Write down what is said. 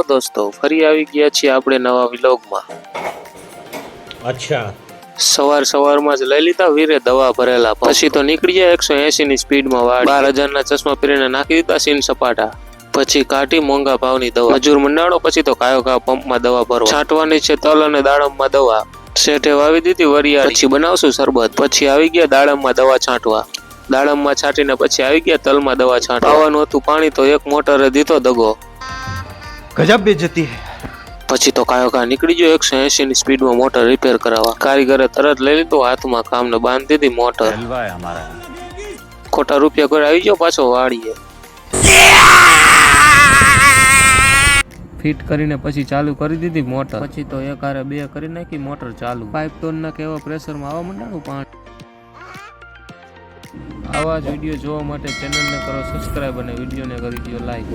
Hello દોસ્તો, ફરી આવી ગયા છીએ આપણે નવા વ્લોગમાં। અચ્છા, સવારમાં જ લઈ લીધા વીરે દવા ભરેલા, પછી તો નીકળી જાય 180 ની સ્પીડમાં વાળી। 12,000 ના ચશ્મા પહેરીને નાખી દીધા સીન સપાટા, પછી કાઢી મોંઘા ભાવની દવા। મજૂર મંડાણો પછી તો કાયો પંપમાં દવા ભરવા, છાંટવાની છે તલ અને દાડમમાં દવા। શેઠે વાવી દીધી વરિયાળી, પછી બનાવશું શરબત। પછી આવી ગયા દાડમમાં દવા છાંટવા, દાડમમાં છાંટીને પછી આવી ગયા તલમાં દવા છાંટવા। પાવાનું હતું પાણી તો એક મોટરે દીધો દગો, ગજબ બેઇજ્જતી હે। પછી તો કાયો નીકળી ગયો 180 ની સ્પીડમાં મોટર રિપેર કરાવવા। કારીગરે તરત લઈ લીધો હાથમાં, કામને બાંધી દીધી મોટર। ખોટા રૂપિયા કોઈ આવી ગયો પાછો વાળીએ, ફિટ કરીને પછી ચાલુ કરી દીધી મોટર। પછી તો એક હારે બે કરી નાખી મોટર ચાલુ। પાઇપ ટોન ના કેવા પ્રેશરમાં આવવા માંડ્યું પાણી। આવા જ વિડીયો જોવા માટે ચેનલને કરો સબસ્ક્રાઇબ અને વિડીયોને કરી દો લાઈક।